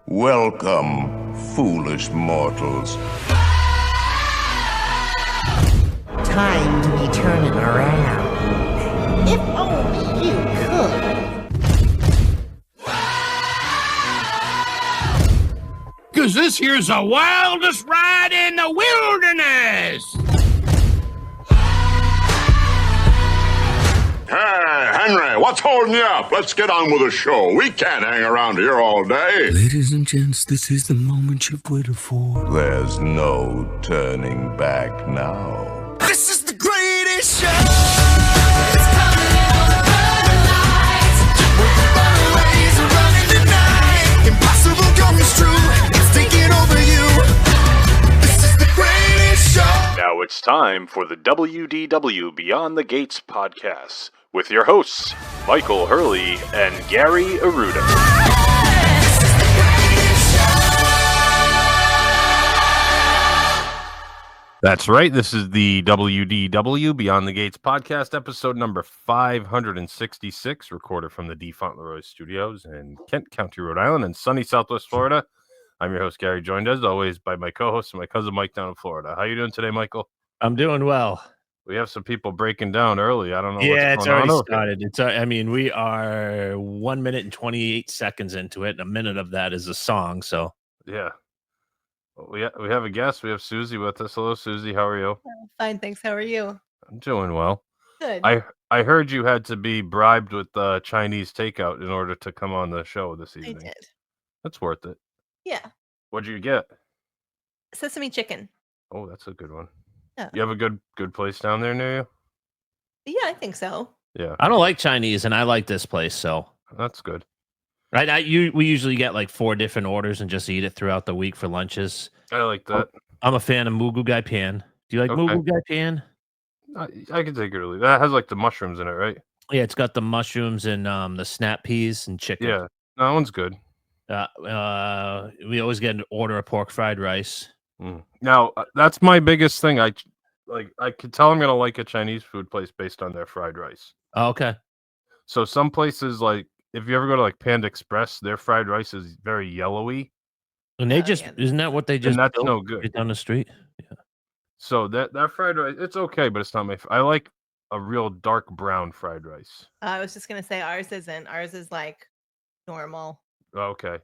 Welcome, foolish mortals. Time to be turning around. If only you could. 'Cause this here's the wildest ride in the wilderness! Hey, Henry, what's holding you up? Let's get on with the show. We can't hang around here all day. Ladies and gents, this is the moment you've waited for. There's no turning back now. This is the greatest show! It's coming on the lights. With the runaways are running tonight. Impossible comes true. It's taking over you. This is the greatest show. Now it's time for the WDW Beyond the Gates podcast with your hosts, Michael Hurley and Gary Aruda. This is the greatest show. That's right. This is the WDW Beyond the Gates podcast, episode number 566, recorded from the D. Fauntleroy Studios in Kent County, Rhode Island, and sunny Southwest Florida. I'm your host, Gary, joined as always by my co-host and my cousin Mike down in Florida. How you doing today, Michael? I'm doing well. We have some people breaking down early. I don't know. Yeah, what's it's going already on. started. We are 1 minute and 28 seconds into it. And a minute of that is a song. So Yeah. Well, we have a guest. We have Susie with us. Hello, Susie. How are you? Fine, thanks. How are you? I'm doing well. Good. I heard you had to be bribed with Chinese takeout in order to come on the show this I evening. did. That's worth it. Yeah. What'd you get? Sesame chicken. Oh, that's a good one. Yeah. You have a good place down there near you? Yeah, I think so. Yeah, I don't like Chinese, and I like this place. So that's good. right, we usually get like 4 different orders and just eat it throughout the week for lunches. I like that. I'm a fan of Mugu Gai Pan. Do you like Okay. Mugu Gai Pan? I can take it or leave. That has like the mushrooms in it, right? Yeah, it's got the mushrooms and the snap peas and chicken. Yeah, that one's good. We always get an order of pork fried rice. Now, that's my biggest thing. I could tell I'm gonna like a Chinese food place based on their fried rice. Oh, okay. So some places, like if you ever go to like Panda Express, their fried rice is very yellowy. And they Yeah. isn't that what they just And that's built no good. right down the street? So that fried rice, it's okay, but it's not my. I like a real dark brown fried rice. I was just gonna say ours isn't. Ours is like normal. Okay.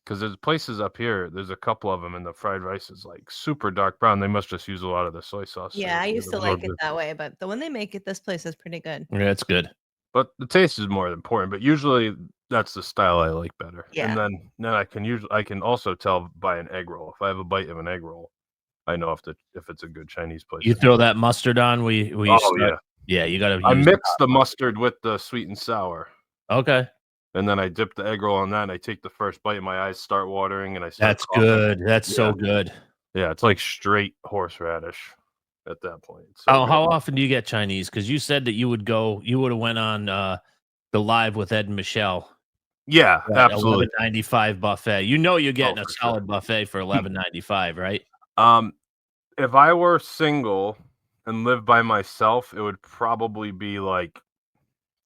Because there's places up here, there's a couple of them, and the fried rice is like super dark brown. They must just use a lot of the soy sauce. Yeah, I to used get to a like little it bit. that way, but the one they make at this place is pretty good. Yeah, it's good. But the taste is more important. But usually that's the style I like better. Yeah. And then I can also tell by an egg roll. If I have a bite of an egg roll, I know if it's a good Chinese place. You throw that mustard on. Yeah, you gotta. I use mix the mustard with the sweet and sour. Okay, And then I dip the egg roll on that, and I take the first bite, and my eyes start watering, and I start that's coughing. good. That's Yeah. so good. Yeah, it's like straight horseradish at that point. So How often do you get Chinese? Because you said that you would have went on the live with Ed and Michelle. Yeah, absolutely. $11.95 buffet. You know you're getting a for solid buffet for $11.95, right? If I were single and lived by myself, it would probably be like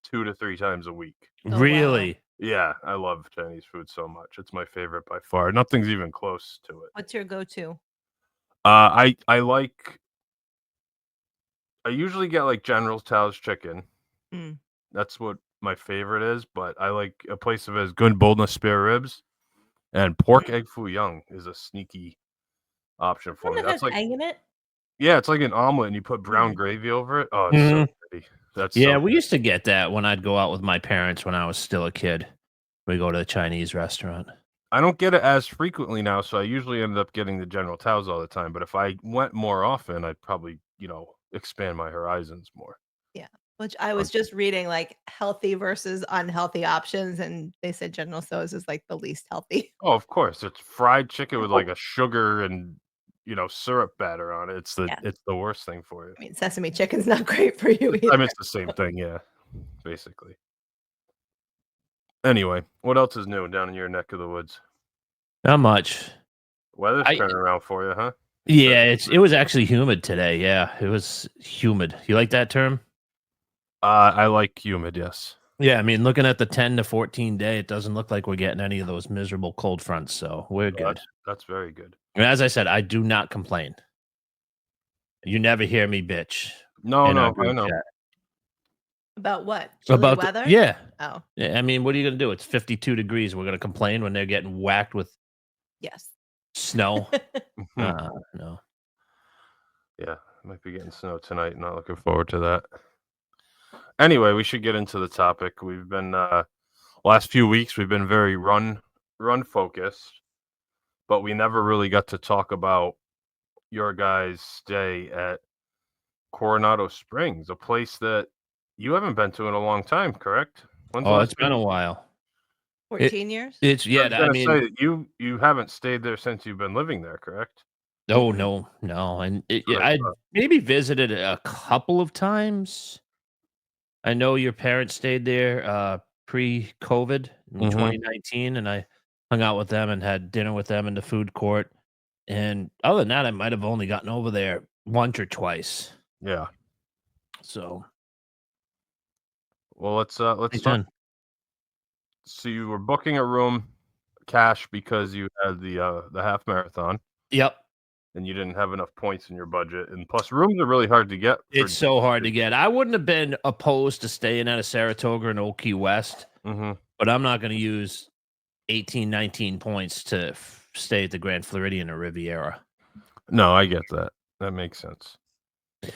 2 to 3 times a week. Oh, Really? Yeah, I love Chinese food so much. It's my favorite by far. Nothing's even close to it. What's your go-to? I usually get like General Tso's chicken. Mm. That's what my favorite is, but I like a place that has good boneless spare ribs, and pork egg foo young is a sneaky option for One me. that That's has like egg in it? yeah, it's like an omelet, and you put brown gravy over it. Oh, it's so pretty. That's Yeah, so we good. used to get that when I'd go out with my parents when I was still a kid. We go to the Chinese restaurant. I don't get it as frequently now, so I usually end up getting the General Tso's all the time. But if I went more often, I'd probably expand my horizons more. Yeah. Which I was just reading like healthy versus unhealthy options, and they said General Tso's is like the least healthy. Oh, of course, it's fried chicken with like a sugar and syrup batter on it. It's the worst thing for you. I mean, sesame chicken's not great for you either. I mean, it's the same thing, yeah, basically. Anyway, what else is new down in your neck of the woods? Not much. Weather's turning around for you, huh? Yeah, it was actually humid today. Yeah, it was humid. You like that term? I like humid, yes. Yeah, I mean, looking at the 10 to 14 day, it doesn't look like we're getting any of those miserable cold fronts, so we're good. That's very good. And as I said, I do not complain. You never hear me bitch. No, in our no, I group know. chat. About what? Chilly About weather? yeah. Oh, Yeah, I mean, what are you gonna do? It's 52 degrees. We're gonna complain when they're getting whacked with yes. snow. Hmm. No. Yeah, might be getting snow tonight. Not looking forward to that. Anyway, we should get into the topic. We've been last few weeks we've been very run focused, but we never really got to talk about your guys' stay at Coronado Springs, a place that you haven't been to in a long time, correct? When's the Oh, last it's been time a while. 14 years? It's I was I gonna mean, say you haven't stayed there since you've been living there, correct? no, Mm-mm. no, and That's I what maybe visited it a couple of times. I know your parents stayed there pre-COVID in Mhm. 2019, and I hung out with them and had dinner with them in the food court. And other than that, I might have only gotten over there once or twice. Yeah. So Well, let's hey, talk. Jen. So you were booking a room cash because you had the half marathon Yep. and you didn't have enough points in your budget, and plus rooms are really hard to get. It's so hard to get. I wouldn't have been opposed to staying at a Saratoga in Old Key West, Mm-hmm. but I'm not going to use 18, 19 points to stay at the Grand Floridian or Riviera. No, I get that. That makes sense.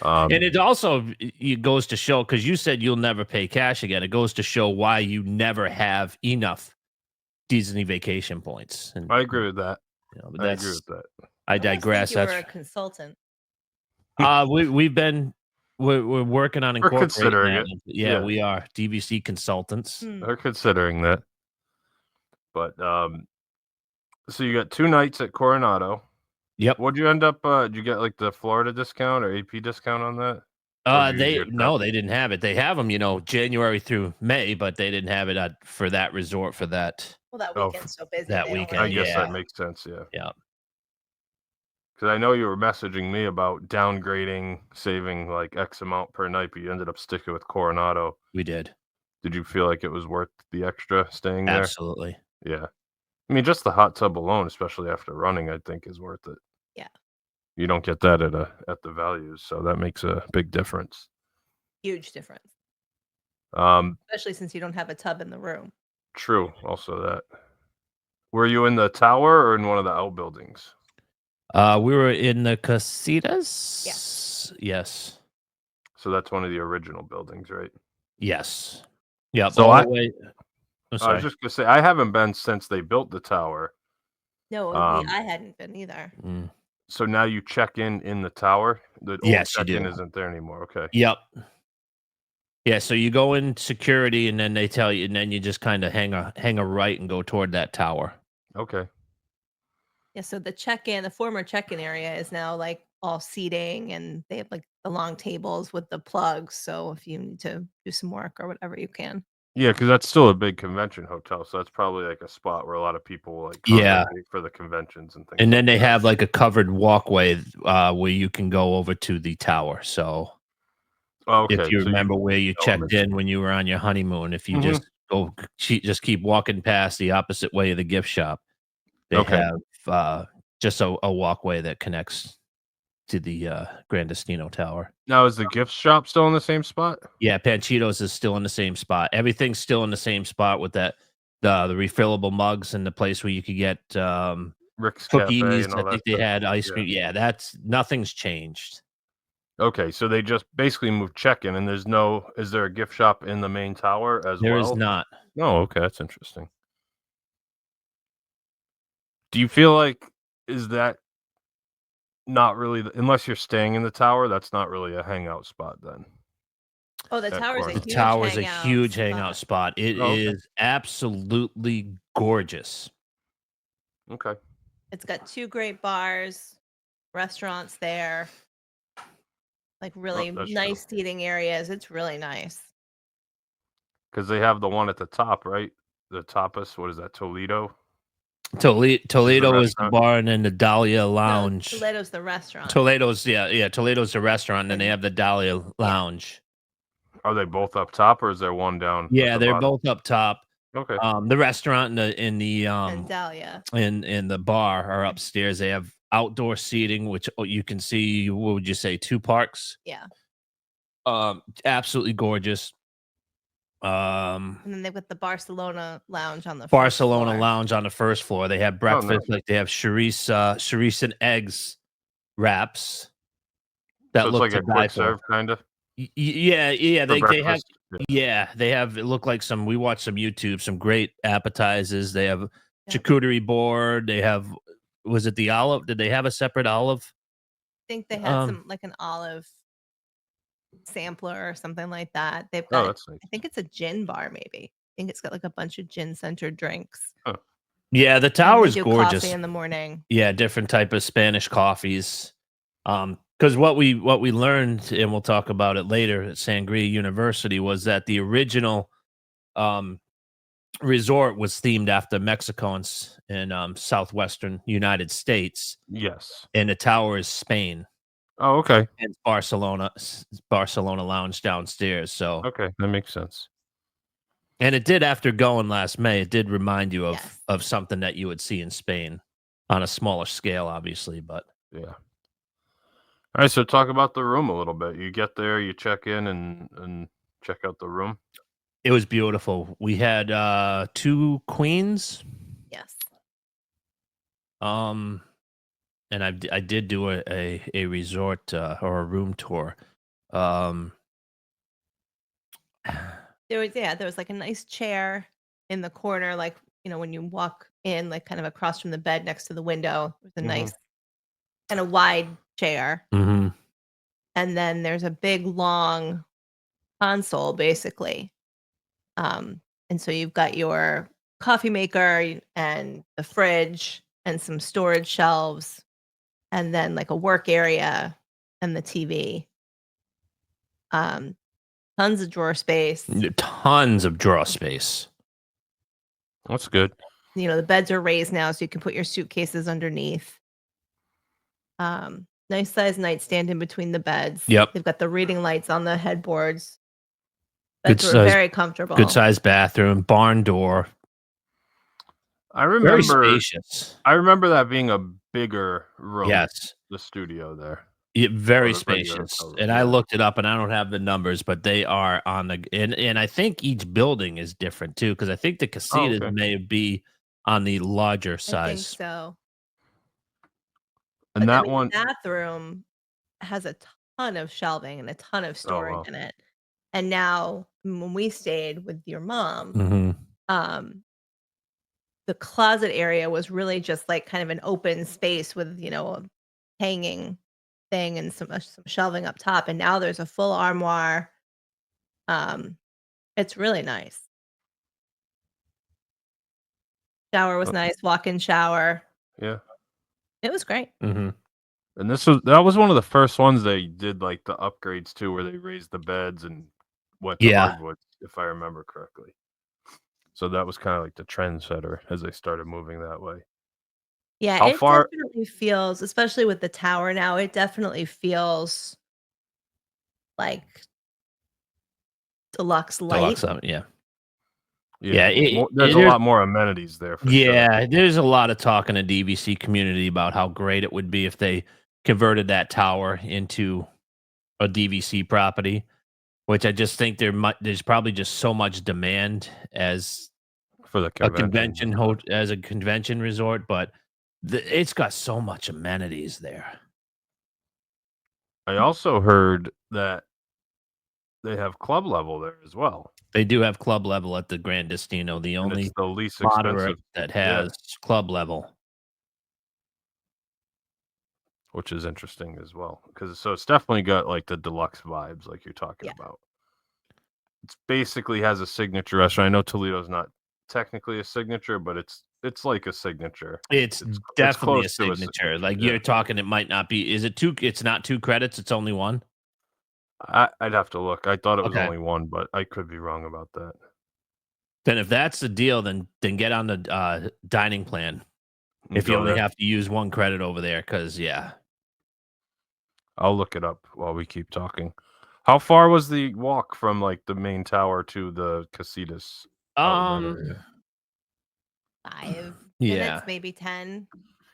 And it also it goes to show, because you said you'll never pay cash again. It goes to show why you never have enough Disney vacation points. And I agree with that. but I agree with that. I I almost think digress. you were a That's consultant. we've been we're working on We're incorporating considering that. it. Yeah, Yeah. we are DVC consultants. Hmm. They're considering that. But so you got 2 nights at Coronado. Yep. What'd you end up? Did you get like the Florida discount or AP discount on that? Or did you use your trip? They didn't have it. They have them, January through May, but they didn't have it for that resort for that. Well, that Oh, weekend's so busy. that they don't weekend, I let guess you that go. makes sense. Yeah. Yeah. Because I know you were messaging me about downgrading, saving like X amount per night, but you ended up sticking with Coronado. We did. Did you feel like it was worth the extra staying there? Absolutely. Yeah. I mean, just the hot tub alone, especially after running, I think is worth it. Yeah. You don't get that at the values, so that makes a big difference. Huge difference, Um, especially since you don't have a tub in the room. true. Also that. Were you in the tower or in one of the outbuildings? We were in the casitas. Yes. So that's one of the original buildings, right? Yes. Yep. So all the way. I'm I sorry. was just gonna say I haven't been since they built the tower. No, Um, I hadn't been either. Mm. So now you check in the tower. The old Yes, you check-in do. isn't there anymore. Okay. Yep. Yeah, so you go in security, and then they tell you, and then you just kind of hang a right and go toward that tower. Okay. Yeah, so the former check-in area is now like all seating, and they have like the long tables with the plugs. So if you need to do some work or whatever, you can. Yeah, because that's still a big convention hotel, so that's probably like a spot where a lot of people like Yeah. congregate for the conventions and things. And then like they that. have like a covered walkway where you can go over to the tower. So Oh, okay. if you so remember where you checked elements. in when you were on your honeymoon, if you Mhm. just keep walking past the opposite way of the gift shop, they Okay. have just a walkway that connects to the Grandestino Tower. Now is the gift shop still in the same spot? Yeah, Panchitos is still in the same spot. Everything's still in the same spot with that the refillable mugs and the place where you could get Rick's Cafe cookies. and I all that think they stuff. had ice Yeah. cream. Yeah, that's nothing's changed. Okay, so they just basically moved check-in, and is there a gift shop in the main tower as There well? is not. No, okay, that's interesting. Do you feel like is that not really unless you're staying in the tower, that's not really a hangout spot then? Oh, the That tower's a corner. huge The tower is a hangout huge hangout spot. It is Oh, okay. absolutely gorgeous. Okay. It's got 2 great bars, restaurants there, like really that's nice seating areas. It's really nice. Because they have the one at the top, right? The tapas, what is that, Toledo? Toledo is the restaurant? bar, and then the Dahlia No, Lounge. Toledo's the restaurant. Toledo's the restaurant, and then they have the Dahlia Lounge. Are they both up top, or is there one down? at Yeah, the they're bottom? both up top. Okay. The restaurant And Dahlia. in the bar are upstairs. They have outdoor seating, which you can see. What would you say? 2 parks. Yeah. Absolutely gorgeous. And then they've got the Barcelona lounge on the first Barcelona floor. lounge on the first floor. They have breakfast, nice. like they have chorizo and eggs wraps that So it's look like to a die quick for. serve, kind of Yeah. for They have breakfast. Yeah. they have it look like some. We watched some YouTube, some great appetizers. They have Yeah. charcuterie board. They have was it the olive? Did they have a separate olive? I think they had some like an olive sampler or something like that. They've Oh, got that's nice. I think it's a gin bar, maybe. I think it's got like a bunch of gin centered drinks. Yeah, the And tower they is do gorgeous. coffee in the morning. Yeah, different type of Spanish coffees. Because what we learned, and we'll talk about it later at Sangria University, was that the original resort was themed after Mexicans in southwestern United States, Yes. and the tower is Spain Oh, okay. and Barcelona lounge downstairs. So, Okay, that makes sense. and it did after going last May. It did remind you Yes. of something that you would see in Spain on a smaller scale, obviously, but. Yeah. All right, so talk about the room a little bit. You get there, you check in, and check out the room. It was beautiful. We had 2 queens. Yes. And I did do a resort or a room tour. There was like a nice chair in the corner, like, when you walk in, like kind of across from the bed next to the window. There's a nice and a wide chair. Mm-hmm. And then there's a big long console, basically. And so you've got your coffee maker and the fridge and some storage shelves, and then like a work area and the TV. Tons of drawer space. Tons of drawer space. That's good. The beds are raised now, so you can put your suitcases underneath. Nice size nightstand in between the beds. Yep. They've got the reading lights on the headboards. Good Beds were size- very comfortable. Good sized bathroom, barn door. I Very remember. spacious. I remember that being a bigger room. Yes. The studio there. Very Or the regular spacious. hotel room, And I yeah. looked it up, and I don't have the numbers, but they are on the and I think each building is different too, because I think the casitas okay. may be on the larger I think size. so. And But that then one. the bathroom has a ton of shelving and a ton of storage wow. in it. And now when we stayed with your mom, Mm-hmm. the closet area was really just like kind of an open space with, a hanging thing and some shelving up top. And now there's a full armoire. It's really nice. Shower was nice, walk-in shower. Yeah. It was great. Mm-hmm. And that was one of the first ones they did, like the upgrades too, where they raised the beds and went to hardwood, if I remember correctly. So that was kind of like the trendsetter as they started moving that way. Yeah, How it far? definitely feels, especially with the tower now, it definitely feels like deluxe light. Deluxe, yeah. Yeah, Yeah, there's a there's- lot more amenities there. For sure. Yeah, there's a lot of talk in the DVC community about how great it would be if they converted that tower into a DVC property, which I just think there's probably just so much demand as for the a convention resort, but it's got so much amenities there. I also heard that they have club level there as well. They do have club level at the Grand Destino, the And only it's the least moderate expensive, that has club level. which is interesting as well. So it's definitely got like the deluxe vibes, like you're talking about. It's basically has a signature restaurant. I know Toledo's not technically a signature, but it's like a signature. It's definitely a close to a signature. Like yeah. you're talking, it might not be. Is it 2? It's not 2 credits. It's only 1. I'd have to look. I thought it was Okay. only 1, but I could be wrong about that. Then if that's the deal, then get on the dining plan. And If you go only there. have to use 1 credit over there, because I'll look it up while we keep talking. How far was the walk from like the main tower to the Casitas? Um, 5 Yeah. minutes, maybe 10.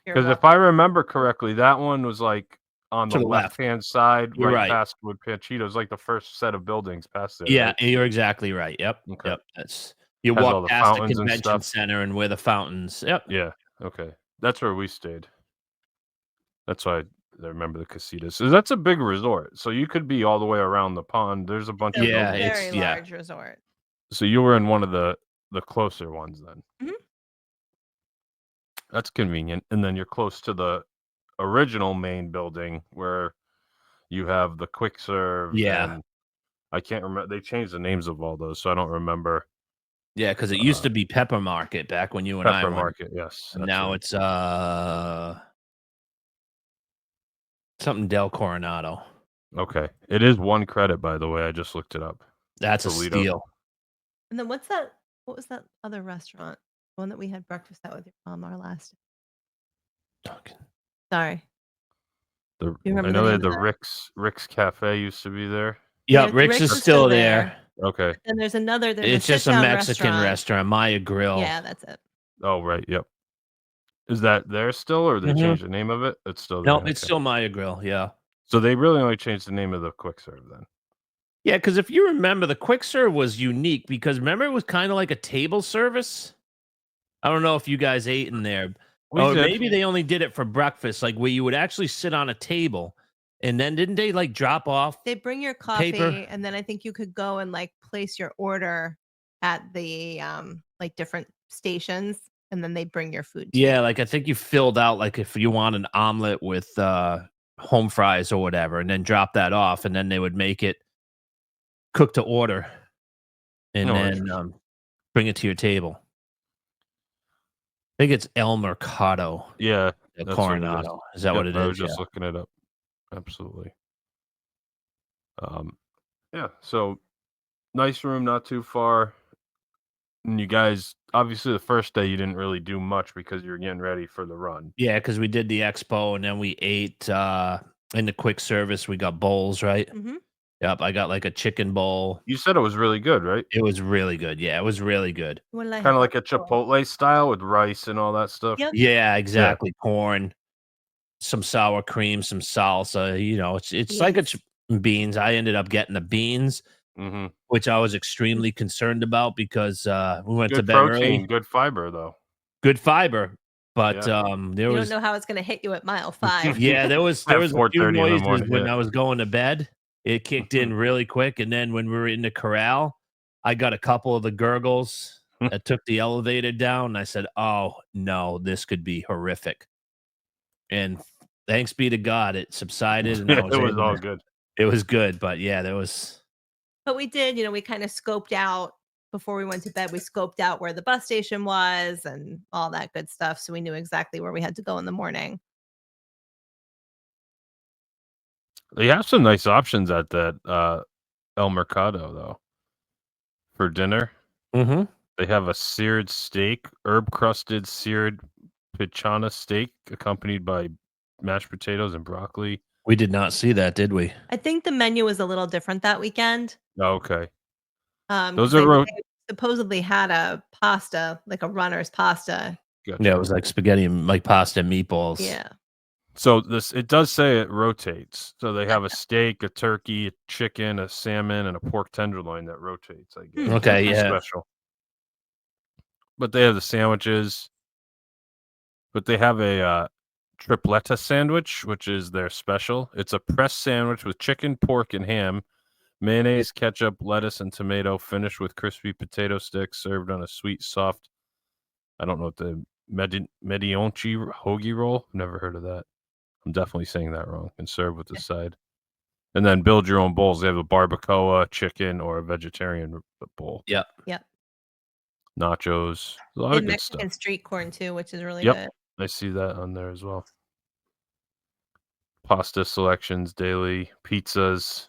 You're Because if walking. I remember correctly, that one was like on To the the left. left-hand side, You're right. past with Panchitos, like the first set of buildings past there. Yeah, right? you're exactly right. Yep. Okay. Yep. That's you Has all walk the past the fountains and convention stuff. center and where the fountains. Yep. Yeah. Okay. That's where we stayed. That's why I remember the Casitas. So that's a big resort. So you could be all the way around the pond. There's a bunch of Yeah, buildings. Very large resort. So you were in one of the closer ones then. Mhm. That's convenient. And then you're close to the original main building where you have the quick serve. Yeah. And I can't remember. They changed the names of all those, so I don't remember. Yeah, because it used to be Pepper Market back when you and I Pepper went. Market, yes. And that's now right. it's something Del Coronado. Okay. It is 1 credit, by the way. I just looked it up. That's a Toledo. And steal. then what was that other restaurant? One that we had breakfast at with your mom our last. Sorry. The, You remember I the know they name had of the that? Rick's Cafe used to be there. Yeah, Yeah, Rick's is still there. Okay. And there's another. There's It's just a sit-down Mexican restaurant, Maya Grill. Yeah, that's it. Oh, right. Yep. Is that there still, or they Mhm. changed the name of it? It's still there. No, it's still Maya Grill. Yeah. So they really only changed the name of the quick serve then. Yeah, because if you remember, the quick serve was unique because remember it was kind of like a table service. I don't know if you guys ate in there, or did. maybe they only did it for breakfast, like where you would actually sit on a table, and then didn't they like drop off? They bring your coffee, Paper. and then I think you could go and like place your order at the like different stations, and then they bring your food to Yeah, you. like I think you filled out like if you want an omelet with home fries or whatever, and then drop that off, and then they would make it cook to order, and Oh, then interesting. bring it to your table. I think it's El Mercado. Yeah. El That's what it is. Coronado. Is that what it I is? was just Yeah. looking it up. Absolutely. Yeah. So nice room, not too far. And you guys, obviously, the first day you didn't really do much because you were getting ready for the run. Yeah, because we did the expo and then we ate in the quick service. We got bowls, right? Mhm. Yep, I got like a chicken bowl. You said it was really good, right? It was really good. Yeah, it was really good. What did I Kind have? of like a Chipotle style with rice and all that stuff. Yep. Yeah, exactly. Corn, some sour cream, some salsa. You know, it's like a beans. I ended up getting the beans, Mm-hmm. which I was extremely concerned about because we went to Good bed protein, early. good fiber, though. Good fiber, but Yeah. there You was don't know how it's going to hit you at mile 5. yeah, there was At a few 4:30 in the noises morning, when yeah. I was going to bed. It kicked in really quick, and then when we were in the corral, I got a couple of the gurgles. I took the elevator down, and I said, "Oh no, this could be horrific." And thanks be to God, it subsided, and I was It was able all to- good. It was good, but yeah, there was. But we did, we kind of scoped out before we went to bed. We scoped out where the bus station was and all that good stuff. So we knew exactly where we had to go in the morning. They have some nice options at that El Mercado, though, for dinner. Mm-hmm. They have a seared steak, herb-crusted seared pichana steak accompanied by mashed potatoes and broccoli. We did not see that, did we? I think the menu was a little different that weekend. Oh, okay. Those 'Cause are they supposedly had a pasta, like a runner's pasta. Gotcha. Yeah, it was like spaghetti and like pasta and meatballs. Yeah. So it does say it rotates. So they have a steak, a turkey, a chicken, a salmon, and a pork tenderloin that rotates, I guess. Okay, It's yeah. special. But they have the sandwiches. But they have a tripletta sandwich, which is their special. It's a pressed sandwich with chicken, pork, and ham, mayonnaise, ketchup, lettuce, and tomato, finished with crispy potato sticks, served on a sweet, soft, I don't know what the medionchi hoagie roll. Never heard of that. I'm definitely saying that wrong. And served with the side. And then build your own bowls. They have a barbacoa, chicken, or a vegetarian bowl. Yep. Yep. Nachos. A lot And of good Mexican stuff. street corn too, which is really Yep. good. I see that on there as well. Pasta selections daily, pizzas,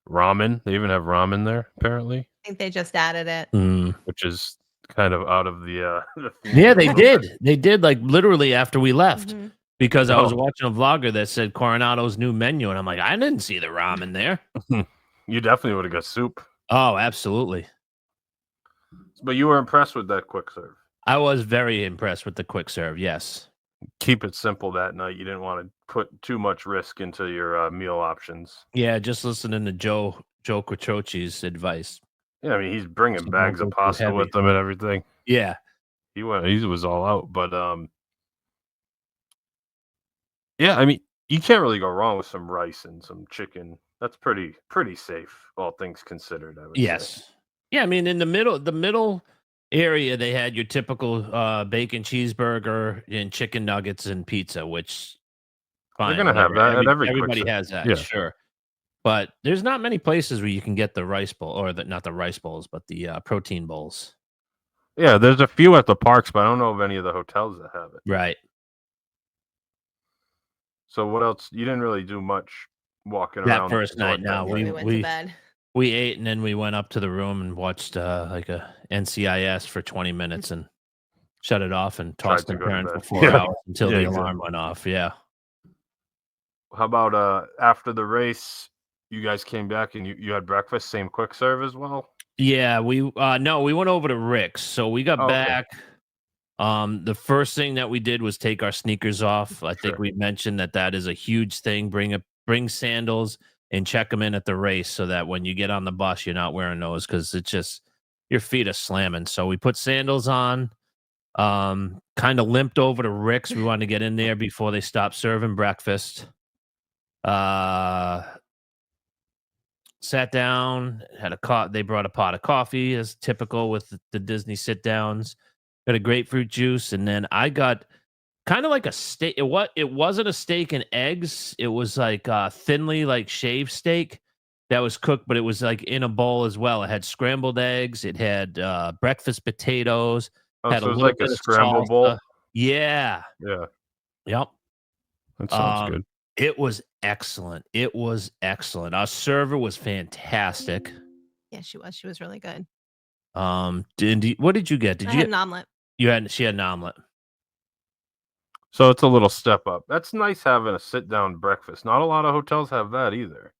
ramen. They even have ramen there, apparently, I think they just added it. Mm. which is kind of out of the theme. Yeah, they did. They did like literally after we left. Mhm. because I was Oh. watching a vlogger that said Coronado's new menu, and I'm like, I didn't see the ramen there. You definitely would have got soup. Oh, absolutely. But you were impressed with that quick serve. I was very impressed with the quick serve. Yes. Keep it simple that night. You didn't want to put too much risk into your meal options. Yeah, just listening to Joe Quattroci's advice. Yeah, I mean, he's bringing So bags don't of go too pasta heavy. with him and everything. Yeah. He was all out. But yeah, I mean, you can't really go wrong with some rice and some chicken. That's pretty safe, all things considered, I would say. Yes. Yeah, I mean, in the middle area, they had your typical bacon cheeseburger and chicken nuggets and pizza, which fine. They're gonna have whatever. that at every quick Everybody serve. has that, Yeah. sure. But there's not many places where you can get the rice bowl, or not the rice bowls, but the protein bowls. Yeah, there's a few at the parks, but I don't know of any of the hotels that have it. Right. So what else? You didn't really do much walking That around first the resort night, no, that We night. went to bed. we ate and then we went up to the room and watched like a NCIS for 20 minutes and shut it off and Tried tossed to and go to turned for bed. 4 Yeah. hours until Yeah, the exactly. alarm went off. Yeah. How about after the race, you guys came back and you had breakfast, same quick serve as well? Yeah, we no, we went over to Rick's. So we got Oh, okay. back. The first thing that we did was take our sneakers off. I think Sure. we mentioned that is a huge thing. Bring sandals and check them in at the race so that when you get on the bus, you're not wearing those because it's just your feet are slamming. So we put sandals on. Kind of limped over to Rick's. We wanted to get in there before they stopped serving breakfast. Sat down, they brought a pot of coffee as typical with the Disney sit downs. Got a grapefruit juice, and then I got kind of like a steak. It wasn't a steak and eggs. It was like thinly like shaved steak that was cooked, but it was like in a bowl as well. It had scrambled eggs. It had breakfast potatoes. Oh, Had so a it was little like a bit of scramble bowl? salsa. Yeah. Yeah, Yep. that sounds good. It was excellent. It was excellent. Our server was fantastic. Yeah, she was. She was really good. What did you get? Did I you had get? an omelet. She had an omelet. So it's a little step up. That's nice having a sit-down breakfast. Not a lot of hotels have that either.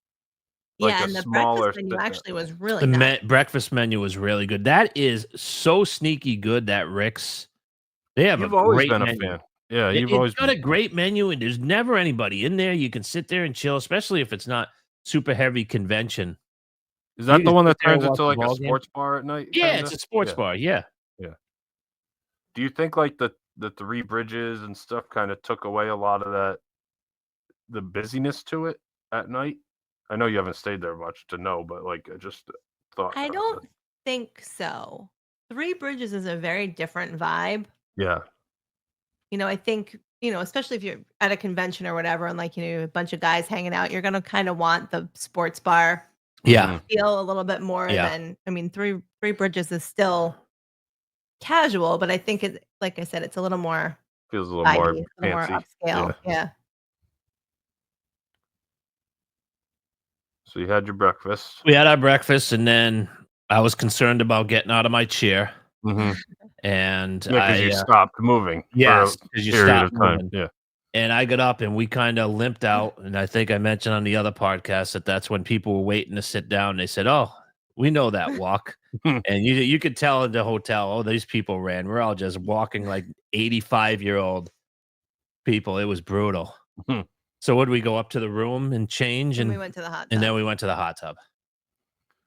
Like Yeah, a and the smaller breakfast menu sit-down. actually was really nice. Breakfast menu was really good. That is so sneaky good. That Rick's. They have You've a always great been a menu. fan. Yeah, It- you've it's always got been. a great menu, and there's never anybody in there. You can sit there and chill, especially if it's not super heavy convention. Is that You the can one sit that there and turns watch into the like a ball game. sports bar at night? Yeah, kinda? it's a sports Yeah. bar. Yeah. Do you think like the Three Bridges and stuff kind of took away a lot of the busyness to it at night? I know you haven't stayed there much to know, but like I just thought. I don't think so. Three Bridges is a very different vibe. Yeah. I think, especially if you're at a convention or whatever, and like, a bunch of guys hanging out, you're going to kind of want the sports bar Yeah. feel a little bit more Yeah. than, Three Bridges is still casual, but I think it, like I said, it's a little more Feels a little more vibey, a little more fancy. upscale. Yeah. So you had your breakfast. We had our breakfast, and then I was concerned about getting out of my chair, Mm-hmm. and Because you stopped moving. yes, for a because you period stopped of time. moving. Yeah. And I got up, and we kind of limped out. And I think I mentioned on the other podcast that's when people were waiting to sit down. They said, "Oh, we know that walk," and you could tell in the hotel, "Oh, these people ran." We're all just walking like 85-year-old people. It was brutal. Mhm. So would we go up to the room and change, And and we went to the hot tub. and then we went to the hot tub.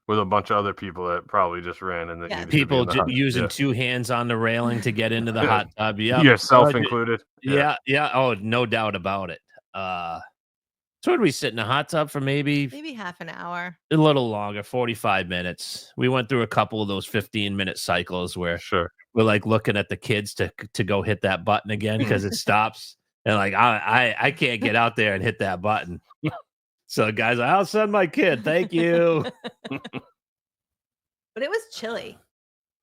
With a bunch of other people that probably just ran and that Yeah, needed to be People in the hot- using yeah. 2 hands on the railing to get into the hot tub. Yeah, Yourself included. Yeah. Oh, no doubt about it. So would we sit in the hot tub for maybe maybe half an hour. a little longer, 45 minutes. We went through a couple of those 15-minute cycles where Sure. we're like looking at the kids to go hit that button again because it stops. And like I can't get out there and hit that button. So the guy's like, I'll send my kid. Thank you. But it was chilly.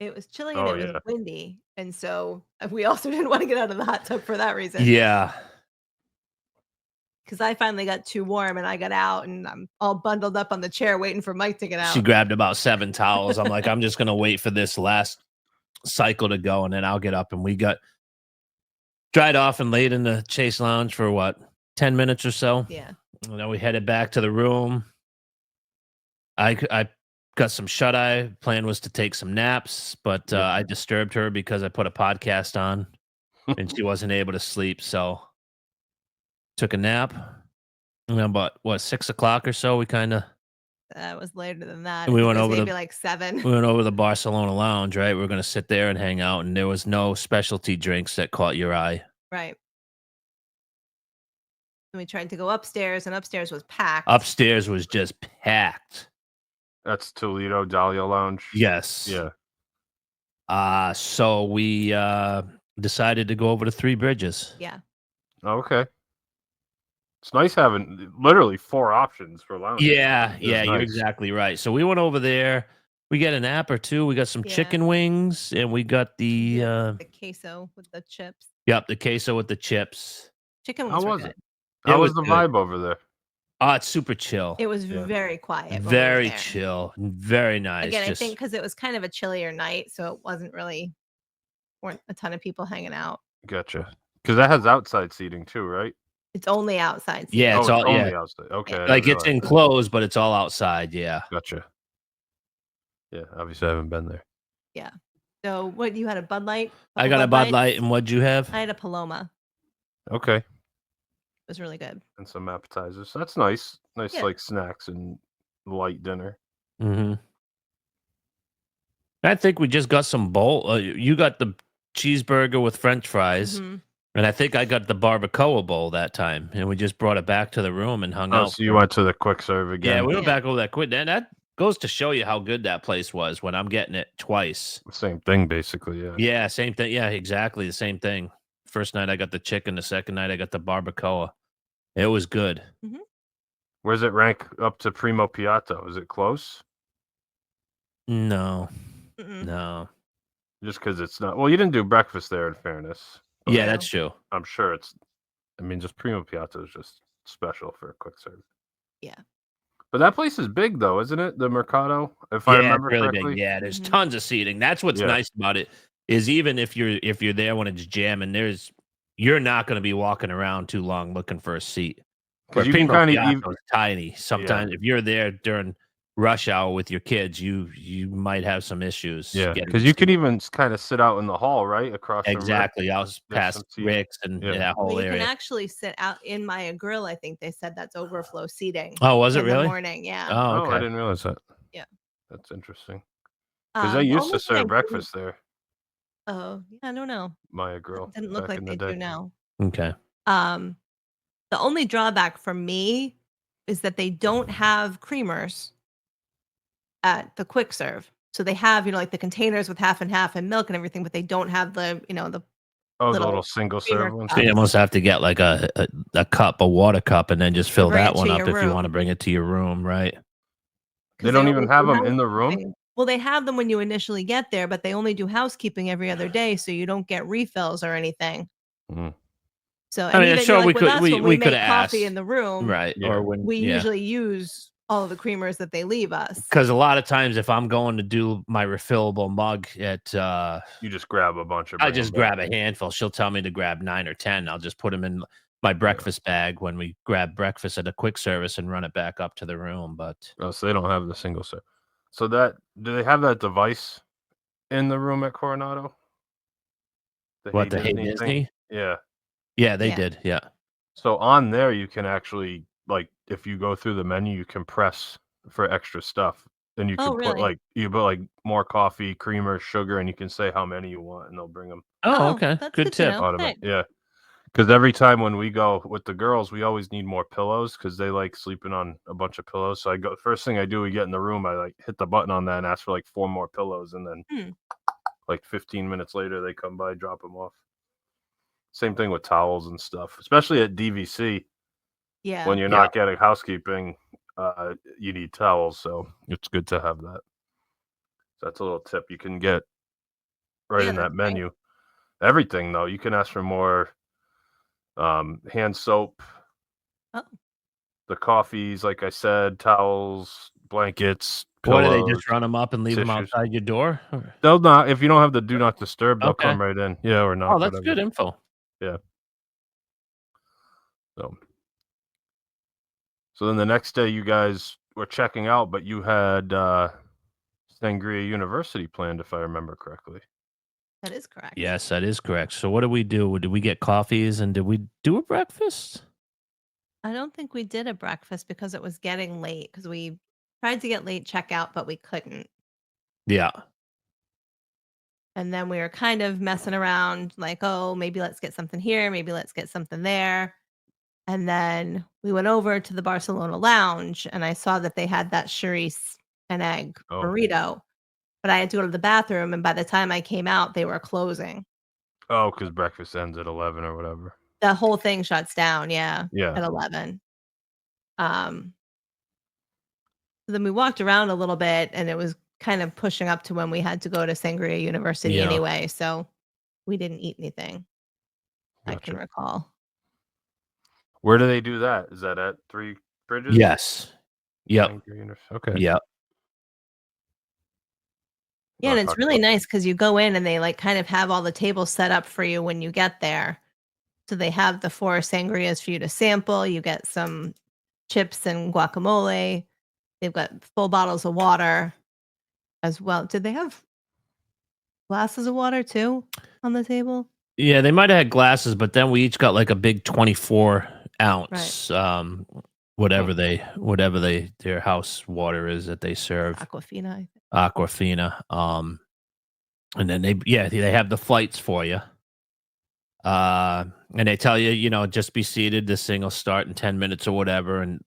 It was chilly and Oh, it was yeah. windy. And so we also didn't want to get out of the hot tub for that reason. Yeah. Because I finally got too warm and I got out and I'm all bundled up on the chair waiting for Mike to get out. She grabbed about 7 towels. I'm like, I'm just gonna wait for this last cycle to go, and then I'll get up. And we got dried off and laid in the Chase Lounge for what, 10 minutes or so. Yeah. And then we headed back to the room. I got some shut eye. Plan was to take some naps, but I disturbed her because I put a podcast on and she wasn't able to sleep. So took a nap. And then about 6 o'clock or so, we kind of That was later than that. we It went was over maybe the like 7. we went over the Barcelona Lounge. Right, we were gonna sit there and hang out, and there was no specialty drinks that caught your eye. Right. And we tried to go upstairs, and upstairs was packed. Upstairs was just packed. That's Toledo Dahlia Lounge. Yes. Yeah. So we decided to go over to Three Bridges. Yeah. Okay. It's nice having literally 4 options for lounges. Yeah, It's you're nice. exactly right. So we went over there. We got an app or two. We got some Yeah. chicken wings, and we got the The queso with the chips. the queso with the chips. Chicken How wings were was good. it? How It was was the good. vibe over there? Oh, it's super chill. It was Yeah. very quiet. when we were Very there. chill. Very nice. Again, I Just, think because it was kind of a chillier night, so it weren't a ton of people hanging out. Gotcha. Because that has outside seating too, right? It's only outside. seating. yeah, it's all only outside. Okay. I like didn't it's realize that. enclosed, but it's all outside. Yeah. Gotcha. Yeah, obviously I haven't been there. So what? You had a Bud Light? I Couple got a Bud Lights? Light, and what'd you have? I had a Paloma. Okay. It was really good. And some appetizers. That's nice. Nice Yeah. like snacks and light dinner. Mm-hmm. I think we just got some bowl. You got the cheeseburger with French fries, Mhm. and I think I got the barbacoa bowl that time, and we just brought it back to the room and hung Oh, out. so you went to the quick serve again? Yeah, we went Yeah. back over that quick. And that goes to show you how good that place was when I'm getting it twice. Same thing, basically. Yeah. Yeah, same thing. Yeah, exactly the same thing. First night I got the chicken. The second night I got the barbacoa. It was good. Where's it rank up to Primo Piatto? Is it close? No, Mm-mm. no. Just because it's not. Well, you didn't do breakfast there, in fairness. Yeah, No. that's true. I'm sure it's. I mean, just Primo Piatto is just special for a quick serve. Yeah. But that place is big, though, isn't it? The Mercado, if I Yeah, remember it's really correctly. big. Yeah, there's Mhm. tons of seating. That's what's Yeah. nice about it. Is even if you're there when it's jamming, you're not going to be walking around too long looking for a seat. Where Because you can Primo kind Piatto of. is tiny. Sometimes if you're there during rush hour with your kids, you might have some issues. Yeah, getting because a you can seat. even kind of sit out in the hall, right, across from Rick. Exactly. I was There's past some seating. Rick's and Yeah. that Well, whole you can area. actually sit out in Maya Grill. I think they said that's overflow seating. Oh, was it in really? the morning? Yeah. Oh, Oh, okay. I didn't realize that. Yeah. That's interesting. Because they The used only to thing I serve didn't- breakfast there, Oh, yeah, I don't know. Maya Grill. It didn't look back like in they the day. do now. Okay. The only drawback for me is that they don't have creamers at the quick serve. So they have, like the containers with half and half and milk and everything, but they don't have the, the Oh, the little little single creamer serve ones. cup. You almost have to get like a cup, a water cup, and then just fill Bring it that to one up your if you room. want to bring it to your room, right? 'cause They don't only even do have them in the room? housekeeping. Well, they have them when you initially get there, but they only do housekeeping every other day, so you don't get refills or anything. Mhm. So, I and mean, even sure, like we with could- us, we- when we we could make coffee ask. in the room, Right. Yeah. Or when we yeah. usually use all of the creamers that they leave us. Because a lot of times, if I'm going to do my refillable mug at, You just grab a bunch of. I just grab a handful. She'll tell me to grab 9 or 10. I'll just put them in my breakfast bag when we grab breakfast at a quick service and run it back up to the room. But Oh, so they don't have the single serve. So do they have that device in the room at Coronado? what the Hey thing? Disney? Yeah. Yeah, they Yeah. did. Yeah. So on there, you can actually if you go through the menu, you can press for extra stuff, and you can Oh, put really? more coffee, creamer, sugar, and you can say how many you want, and they'll bring them. Oh, Oh, okay. that's Good good to tip. know. Automatic. Thanks. Yeah. Because every time when we go with the girls, we always need more pillows because they like sleeping on a bunch of pillows. So first thing I do, we get in the room, I hit the button on that and ask for 4 more pillows, and then 15 minutes later they come by, drop them off. Same thing with towels and stuff, especially at DVC Yeah. when you're not getting housekeeping. You need towels, so it's good to have that. That's a little tip you can get right Yeah, in that that's great. menu. Everything though, you can ask for more hand soap, Oh. the coffees, like I said, towels, blankets, What do pillows. they just run them up and leave them tissues. outside your door? Or- They'll not if you don't have the do not disturb, they'll Okay. come right in. Yeah, or not. Oh, that's whatever. good info. Yeah. So then the next day you guys were checking out, but you had Sangria University planned, if I remember correctly. That is correct. Yes, that is correct. So what did we do? Did we get coffees and did we do a breakfast? I don't think we did a breakfast because it was getting late because we tried to get late checkout, but we couldn't. Yeah. And then we were kind of messing around like, oh, maybe let's get something here, maybe let's get something there. And then we went over to the Barcelona Lounge and I saw that they had that chorizo and egg burrito. But I had to go to the bathroom, and by the time I came out, they were closing. Oh, because breakfast ends at 11 or whatever. The whole thing shuts down, Yeah. at 11. Then we walked around a little bit, and it was kind of pushing up to when we had to go to Sangria University Yeah. anyway, so we didn't eat anything. I can Gotcha. recall. Where do they do that? Is that at Three Bridges? Yes. Yep. Sangria University. Okay. Yep. Yeah, and it's really nice because you go in and they like kind of have all the tables set up for you when you get there. So they have the 4 sangrias for you to sample. You get some chips and guacamole. They've got full bottles of water as well. Did they have glasses of water too on the table? Yeah, they might have had glasses, but then we each got like a big 24 ounce whatever their house water is that they serve. Aquafina, I think. Aquafina. And then they have the flights for you. And they tell you, just be seated. This thing will start in 10 minutes or whatever. And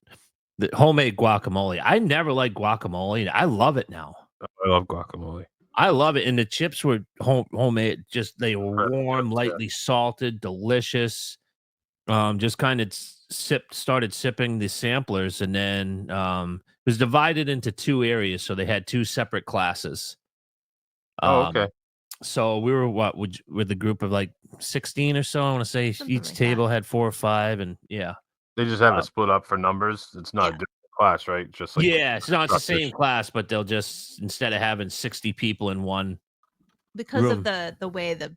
the homemade guacamole. I never liked guacamole. I love it now. I love guacamole. I love it. And the chips were homemade. Just they were warm, lightly salted, delicious. Just kind of started sipping the samplers, and then it was divided into 2 areas, so they had 2 separate classes. Okay. So we were with a group of like 16 or so. I want to say Something each like table had 4 or 5, and yeah. They just have it split up for numbers. It's not a different class, right? Just like it's the same class, but they'll just instead of having 60 people in one Because room. of the way the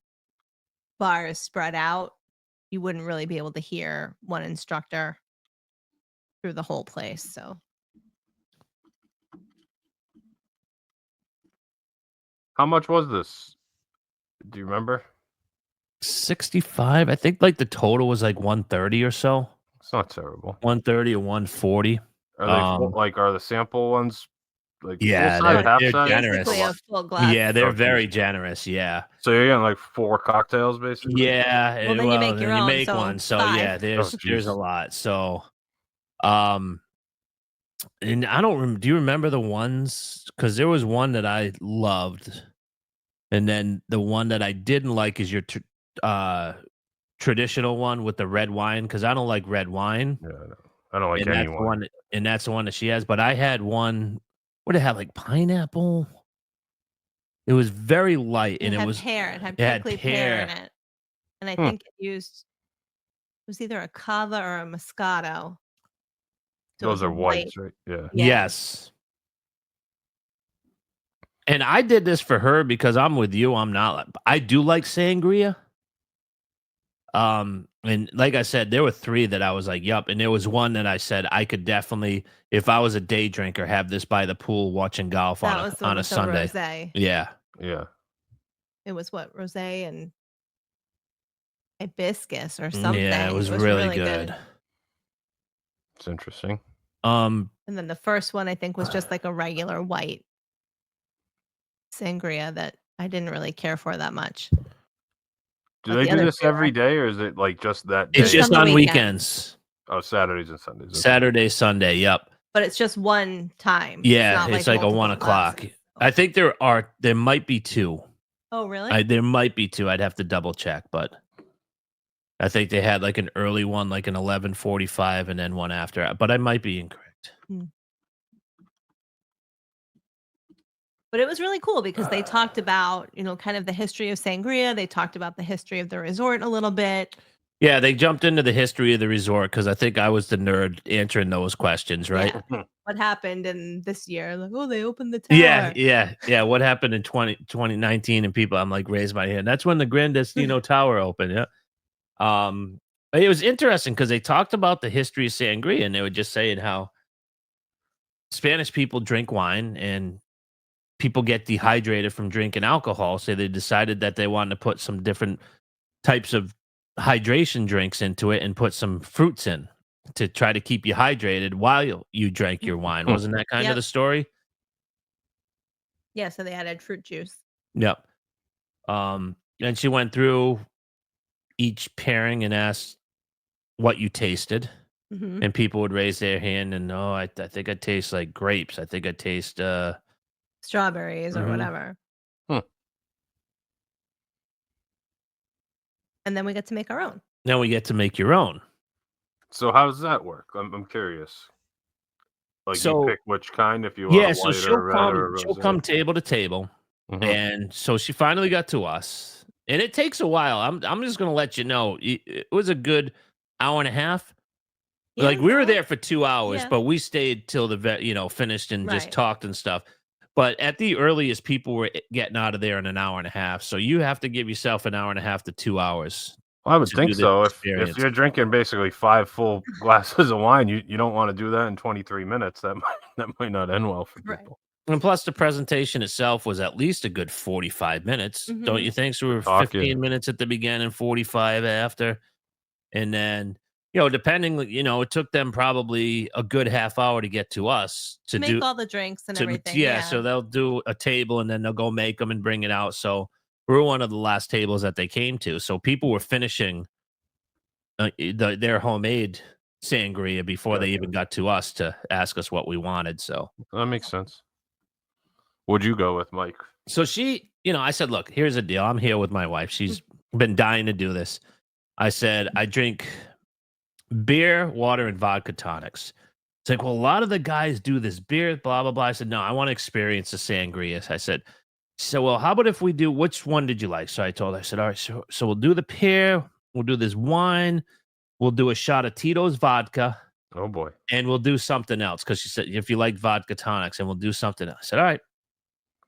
bar is spread out, you wouldn't really be able to hear one instructor through the whole place. So how much was this? Do you remember? 65. I think like the total was like 130 or so. It's not terrible. 130 or 140. Are they are the sample ones like Yeah, full size, half they're size? generous. basically a full glass. Yeah, they're very generous. Yeah. So you're getting like 4 cocktails basically? Yeah. Well, then you make your own, make so one. So 5. yeah, there's geez. a lot. So and I don't do you remember the ones? Because there was one that I loved, and then the one that I didn't like is your traditional one with the red wine, because I don't like red wine. Yeah, I don't like And any that's the wine. one, and that's the one that she has. But I had one. What did it have? Like pineapple. It was very light, and It it had was pear. It had it had prickly pear in pear. it. And I think it was either a cava or a moscato. So it Those was are white. whites, right? Yeah. Yeah. Yes. And I did this for her because I'm with you. I do like sangria. And like I said, there were 3 that I was like, yup. And there was one that I said I could definitely, if I was a day drinker, have this by the pool watching golf That was the one on a with the Sunday. rosé. Yeah. Yeah. It was what, rosé and hibiscus or something. Yeah, it was really good. It's interesting. And then the first one I think was just like a regular white sangria that I didn't really care for that much. Do But they the do other this 2 every day, or is it like just that day? It's just on the on weekends. weekends. Oh, Saturdays and Sundays. Okay. Saturday, Sunday. Yep. But it's just one time. Yeah, not it's like a multiple 1 o'clock. classes. I think there might be 2. Oh, really? There might be 2. I'd have to double check, but I think they had like an early one, like an 11:45, and then one after. But I might be incorrect. But it was really cool because they talked about, kind of the history of sangria. They talked about the history of the resort a little bit. Yeah, they jumped into the history of the resort because I think I was the nerd answering those questions, right? Yeah. What happened in this year? Like, oh, they opened the tower. Yeah. What happened in 2019? And people, I'm like, raise my hand. That's when the Grand Destino Tower opened. Yeah. It was interesting because they talked about the history of sangria, and they were just saying how Spanish people drink wine and people get dehydrated from drinking alcohol. So they decided that they wanted to put some different types of hydration drinks into it and put some fruits in to try to keep you hydrated while you drank your wine. Wasn't that kind of Yep. the story? Yeah, so they added fruit juice. Yep. And she went through each pairing and asked what you tasted. Hmm. And people would raise their hand and, oh, I think I taste like grapes. I think I taste Strawberries or Mhm. whatever. Hmm. And then we get to make our own. Now we get to make your own. So how does that work? I'm curious. Like So- you pick which kind if you want Yeah, a so white or a red or a she'll rosé? come table to table. Mhm. And so she finally got to us. And it takes a while. I'm just gonna let you know. It was a good hour and a half. Yeah, Like we were no, there for 2 hours, yeah. but we stayed till the finished and just Right. talked and stuff. But at the earliest, people were getting out of there in an hour and a half. So you have to give yourself an hour and a half to 2 hours. Well, I would to think do this so. If experience. you're drinking basically 5 full glasses of wine, you don't want to do that in 23 minutes. That might not end well for Right. people. And plus, the presentation itself was at least a good 45 minutes, don't Mhm. you think? So we were Talking. 15 minutes at the beginning, 45 after. And then, depending, it took them probably a good half hour to get to us to Make do. all the drinks and to- everything. yeah, so they'll do a table and then they'll go make them and bring it out. So we were one of the last tables that they came to. So people were finishing their homemade sangria before they even got to us to ask us what we wanted. So. That makes sense. What'd you go with, Mike? So she, I said, look, here's the deal. I'm here with my wife. She's been dying to do this. I said, I drink beer, water, and vodka tonics. It's like, well, a lot of the guys do this beer, blah, blah, blah. I said, no, I want to experience the sangria. I said, so, well, how about if we do, which one did you like? So I told her, I said, all right, so we'll do the pear, we'll do this wine, we'll do a shot of Tito's vodka, Oh boy. and we'll do something else. Because she said, if you like vodka tonics, and we'll do something else. I said, all right.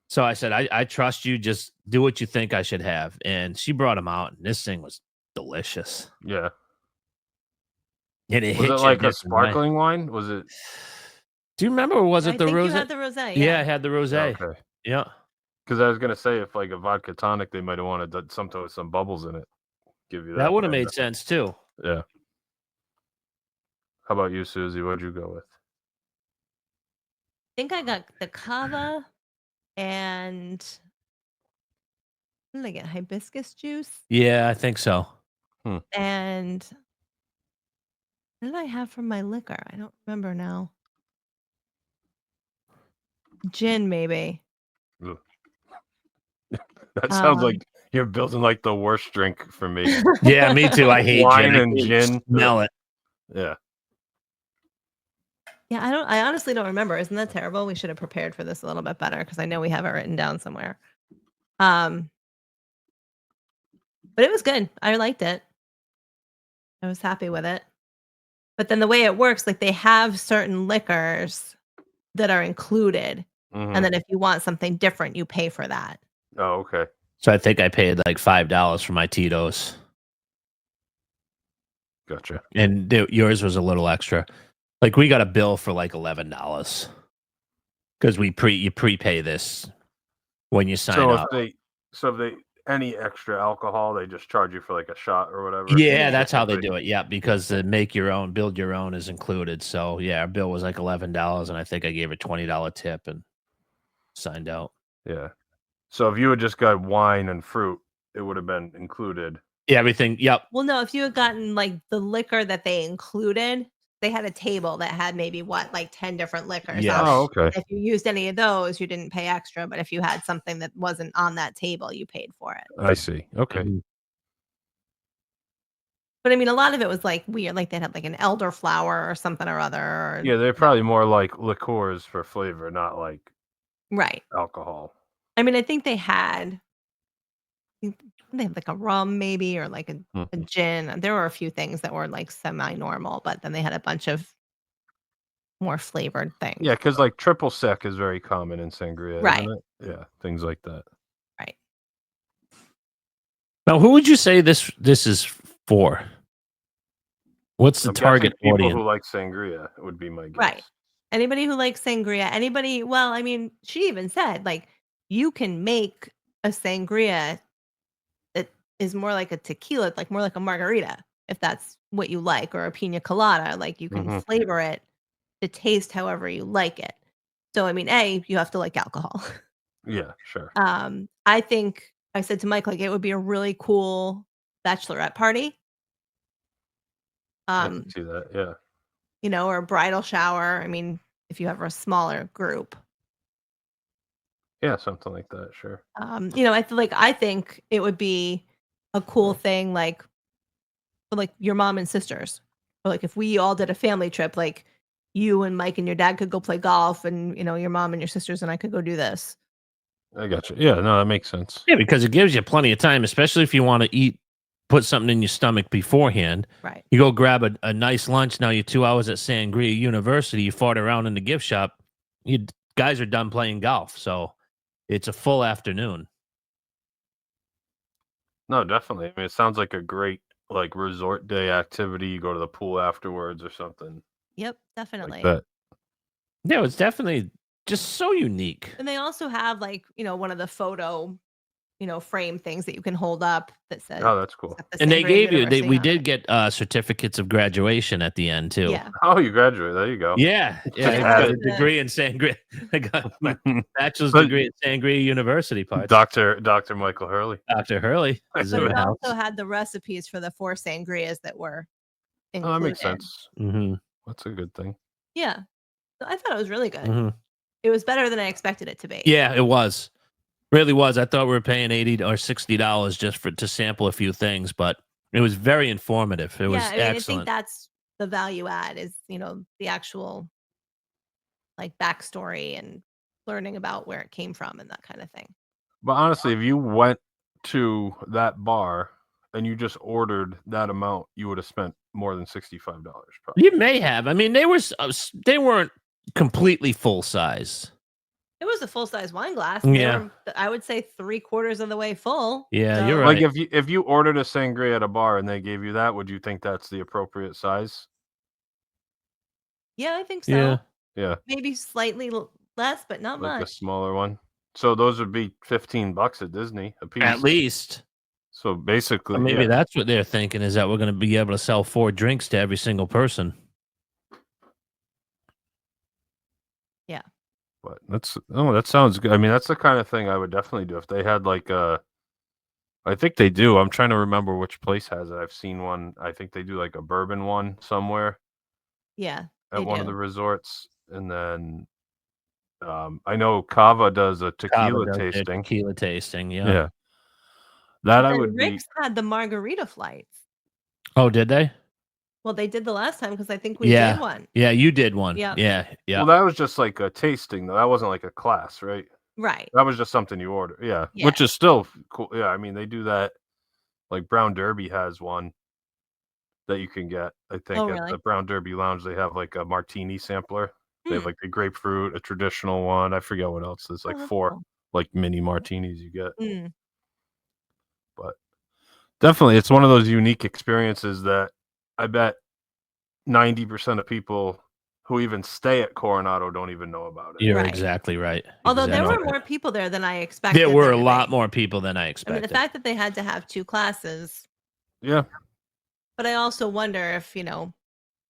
So I said, I trust you. Just do what you think I should have. And she brought them out, and this thing was delicious. Yeah. And it Was hit it you like a different way. sparkling wine? Was it? Do you remember? Or was I it the think rosé? you had the rosé. Yeah, I had the rosé. Okay. Yeah. Because I was gonna say if like a vodka tonic, they might have wanted something with some bubbles in it. Give you that. That would have kind made sense too. Yeah. How about you, Susie? What'd you go with? I think I got the cava and what did I get? Hibiscus juice. Yeah, I think so. And what did I have from my liquor? I don't remember now. Gin, maybe. Ugh. That sounds Um, like you're building like the worst drink for me. Yeah, me too. I hate Wine gin. I and can't gin. Smell it. Yeah. Yeah, I honestly don't remember. Isn't that terrible? We should have prepared for this a little bit better because I know we have it written down somewhere. But it was good. I liked it. I was happy with it. But then the way it works, like they have certain liquors that are included. Mhm. And then if you want something different, you pay for that. Oh, okay. So I think I paid like $5 for my Tito's, Gotcha. and yours was a little extra. Like we got a bill for like $11 because you prepay this when you sign So up. if they any extra alcohol, they just charge you for like a shot or whatever. Yeah, that's how they do it. Yeah, because the build your own is included. So yeah, our bill was like $11, and I think I gave a $20 tip and signed out. Yeah. So if you had just got wine and fruit, it would have been included. Yeah, everything. Yep. Well, no, if you had gotten like the liquor that they included, they had a table that had maybe like 10 different liquors. Yeah. on it. Oh, okay. If you used any of those, you didn't pay extra. But if you had something that wasn't on that table, you paid for it. I see. Okay. Mhm. But I mean, a lot of it was like weird. Like they had like an elderflower or something or other. Or, Yeah, they're probably more like liqueurs for flavor, not like right. alcohol. I mean, I think they had like a rum maybe or like a gin. There were a few things that were like semi-normal, but then they had a bunch of more flavored things. Yeah, because like triple sec is very common in sangria, Right. isn't it? Yeah, things like that. Right. Now, who would you say this is 4. What's the I'm target guessing people audience? who like sangria would be my guess. Right. Anybody who likes sangria, anybody, well, I mean, she even said, like, you can make a sangria that is more like a tequila, like more like a margarita, if that's what you like, or a pina colada. Like, you can flavor it to taste however you like it. So, I mean, you have to like alcohol. Yeah, sure. I think I said to Mike, like, it would be a really cool bachelorette party. I can see that. Yeah. You know, or a bridal shower. I mean, if you have a smaller group. Yeah, something like that. Sure. You know, I think it would be a cool thing, like for like your mom and sisters, or like if we all did a family trip, like you and Mike and your dad could go play golf, and you know your mom and your sisters and I could go do this. I got you. Yeah, no, that makes sense. Yeah, because it gives you plenty of time, especially if you want to put something in your stomach beforehand. Right. You go grab a nice lunch. Now you're 2 hours at Sangria University. You fart around in the gift shop. You guys are done playing golf. So it's a full afternoon. No, definitely. I mean, it sounds like a great like resort day activity. You go to the pool afterwards or something Yep, definitely. like that. Yeah, it's definitely just so unique. And they also have like, you know, one of the photo, you know, frame things that you can hold up that says. Oh, that's cool. the And they Sangria gave University we on did it. get certificates of graduation at the end too. Yeah. Oh, you graduated. There you go. Yeah. Yeah. I got a degree in Sangria. I got my bachelor's degree at Sangria University part. Dr. Michael Hurley. Dr. Hurley is But in it the house. also had the recipes for the 4 sangrias that were included. Oh, that makes sense. Mm-hmm. That's a good thing. Yeah. So I thought it was really good. Mm-hmm. It was better than I expected it to be. Yeah, it was. Really was. I thought we were paying $80 or $60 just to sample a few things, but it was very informative. It was I mean, excellent. I think that's the value add is, you know, the actual like backstory and learning about where it came from and that kind of thing. But honestly, if you went to that bar and you just ordered that amount, you would have spent more than $65. Probably. You may have. I mean, they weren't completely full size. It was a full size wine glass. Yeah. I would say 3/4 of the way full. Yeah, So- you're right. Like if you ordered a sangria at a bar and they gave you that, would you think that's the appropriate size? Yeah, I think so. Yeah. Yeah, Maybe slightly less, but not like a much. smaller one. So those would be $15 at Disney a piece. At least. So basically, Or maybe yeah. that's what they're thinking, is that we're going to be able to sell 4 drinks to every single person. Yeah. But that sounds good. I mean, that's the kind of thing I would definitely do if they had like I think they do. I'm trying to remember which place has it. I've seen one. I think they do like a bourbon one somewhere Yeah. at they one do. of the resorts, and then I know Cava does a tequila Cava does their tasting. Tequila tasting, yeah. Yeah, that I Then would be. Rick's had the margarita flights. Oh, did they? Well, they did the last time because I think we Yeah. did one. Yeah, you did one. Yeah. Yeah. Yeah. Well, that was just like a tasting, though. That wasn't like a class, right? Right. That was just something you order. Yeah, Yeah. which is still cool. Yeah, I mean they do that. Like Brown Derby has one that you can get. I think Oh, at really? the Brown Derby Lounge they have like a martini sampler. They have Hmm. like the grapefruit, a traditional one. I forget what else. There's like Oh, that's 4 cool. like mini martinis you get. Mm. But definitely, it's one of those unique experiences that I bet 90% of people who even stay at Coronado don't even know about it. You're Right. exactly right. Although there Exactly were right. more people there than I expected. There were a to lot be. more people than I I mean, expected. the fact that they had to have 2 classes, Yeah. but I also wonder if, you know,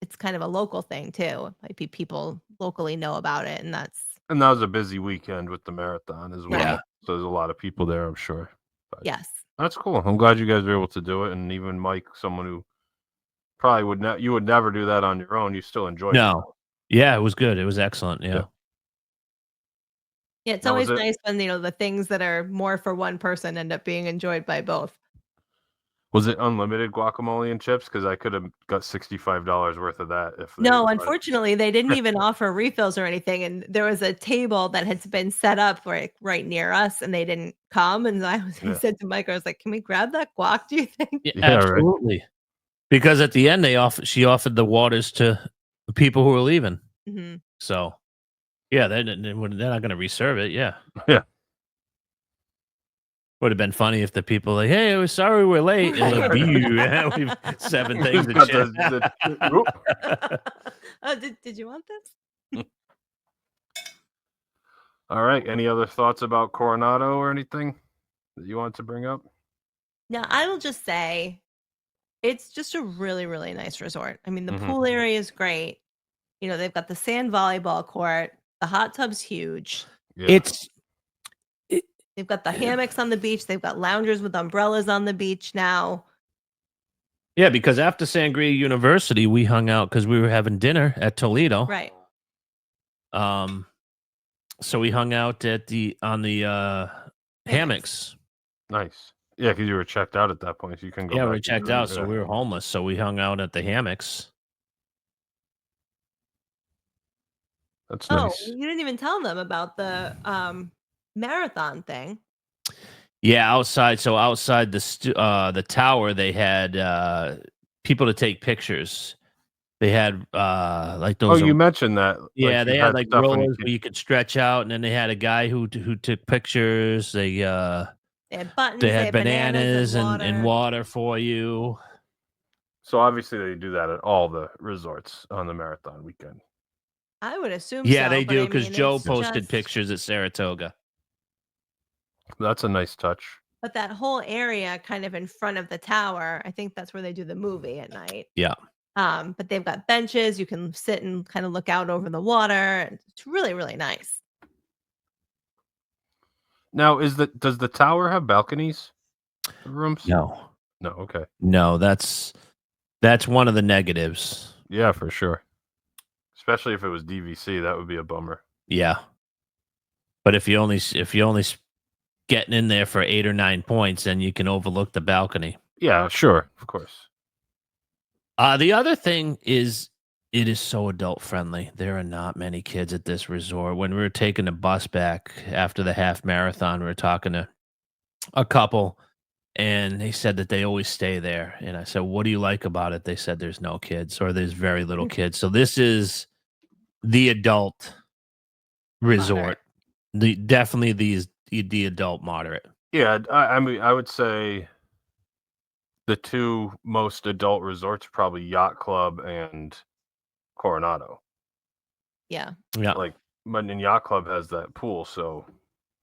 it's kind of a local thing too. Maybe people locally know about it, and that's And that was a busy weekend with the marathon as well. Yeah. So there's a lot of people there, I'm sure. But yes. that's cool. I'm glad you guys were able to do it. And even Mike, someone who probably you would never do that on your own. You still enjoyed it. No. Yeah, it was good. It was excellent. Yeah. Yeah, it's Now, was always it- nice when, you know, the things that are more for one person end up being enjoyed by both. Was it unlimited guacamole and chips? Because I could have got $65 worth of that. If they No, wanted. unfortunately, they didn't even offer refills or anything. And there was a table that had been set up right near us, and they didn't come. And I Yeah. said to Mike, I was like, "Can we grab that guac? Do you think?" Yeah, Yeah, right. absolutely. Because at the end she offered the waters to the people who were leaving. Mhm. So yeah, they're not going to reserve it. Yeah. Yeah. Would have been funny if the people like, hey, we're sorry we're late. And like, we've 7 things to Got shit. Oh, did you want this? All right. Any other thoughts about Coronado or anything that you want to bring up? Now, I will just say it's just a really, really nice resort. I mean, the Mhm. pool area is great. You know, they've got the sand volleyball court. The hot tub's huge. Yeah. They've got the hammocks on the beach. They've got loungers with umbrellas on the beach now. Yeah, because after Sangria University, we hung out because we were having dinner at Toledo. Right. So we hung out on the hammocks. Nice. Yeah, because you were checked out at that point, so you can go. Yeah, we back were and checked do it, out, so yeah. we were homeless. So we hung out at the hammocks. That's Oh, nice. you didn't even tell them about the marathon thing. Yeah, outside. So outside the tower, they had people to take pictures. They had like Oh, those. you mentioned that. Yeah, you they had like stuff when rollers where you could stretch out, and then they had a guy who took pictures. They had buttons. they had bananas and and water for you. So obviously they do that at all the resorts on the marathon weekend. I would assume. Yeah, so, they but do I because mean, Joe it's posted just- pictures at Saratoga. That's a nice touch. But that whole area, kind of in front of the tower, I think that's where they do the movie at night. Yeah. But they've got benches. You can sit and kind of look out over the water. It's really, really nice. Now, does the tower have balconies? Rooms? No. No. Okay. No, that's one of the negatives. Yeah, for sure. Especially if it was DVC, that would be a bummer. Yeah. But if you only getting in there for 8 or 9 points, then you can overlook the balcony. Yeah, sure, of course. The other thing is it is so adult friendly. There are not many kids at this resort. When we were taking the bus back after the half marathon, we were talking to a couple, and they said that they always stay there. And I said, what do you like about it? They said there's no kids, or there's very little kids. So this is the adult resort. Definitely the adult moderate. Yeah, I mean, I would say the two most adult resorts are probably Yacht Club and Coronado. Yeah. Yeah. Like, but in Yacht Club has that pool, so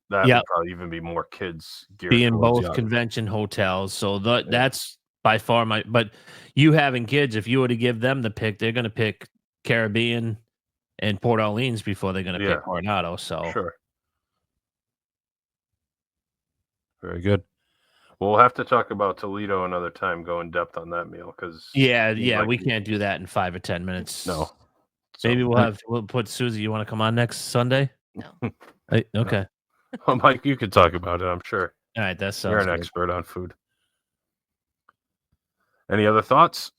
that Yep. would probably even be more kids geared Being towards both yacht. convention hotels. So that's by far but you having kids, if you were to give them the pick, they're going to pick Caribbean and Port Orleans before they're going to pick Coronado. So Sure. Very good. We'll have to talk about Toledo another time, go in depth on that meal, because yeah, we can't do that in 5 or 10 minutes. No. Maybe we'll put Susie. You want to come on next Sunday? No. Okay. Well, Mike, you could talk about it, I'm sure. All right, that sounds You're an good. expert on food. Any other thoughts?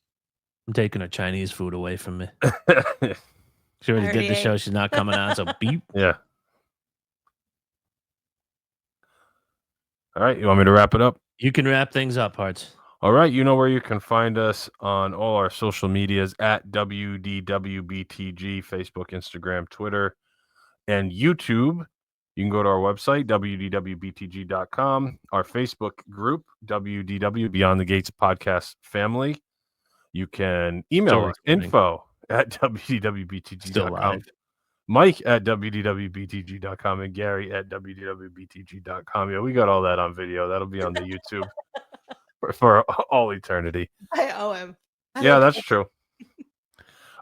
I'm taking her Chinese food away from me. She already did the show. She's not coming on, so beep. Yeah. All right, you want me to wrap it up? You can wrap things up, Hearts. All right, you know where you can find us on all our social medias at WDWBTG, Facebook, Instagram, Twitter, and YouTube. You can go to our website, WDWBTG.com, our Facebook group, WDW Beyond the Gates Podcast Family. You can email us, info at WDWBTG.com. Mike at WDWBTG.com and Gary at WDWBTG.com. Yeah, we got all that on video. That'll be on the YouTube for all eternity. I owe him. Yeah, that's true.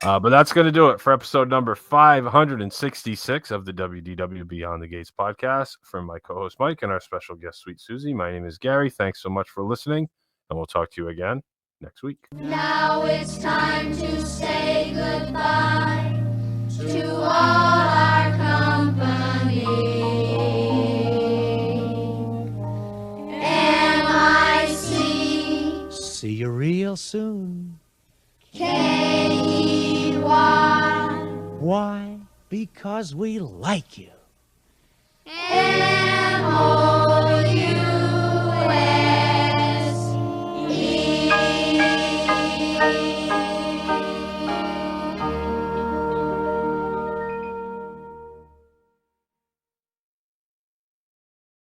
But that's going to do it for episode number 566 of the WDW Beyond the Gates podcast. From my co-host Mike and our special guest, Sweet Susie, my name is Gary. Thanks so much for listening, and we'll talk to you again next week. Now it's time to say goodbye to all our company. M-I-C See you real soon. K-E-Y. Why? Because we like you. M-O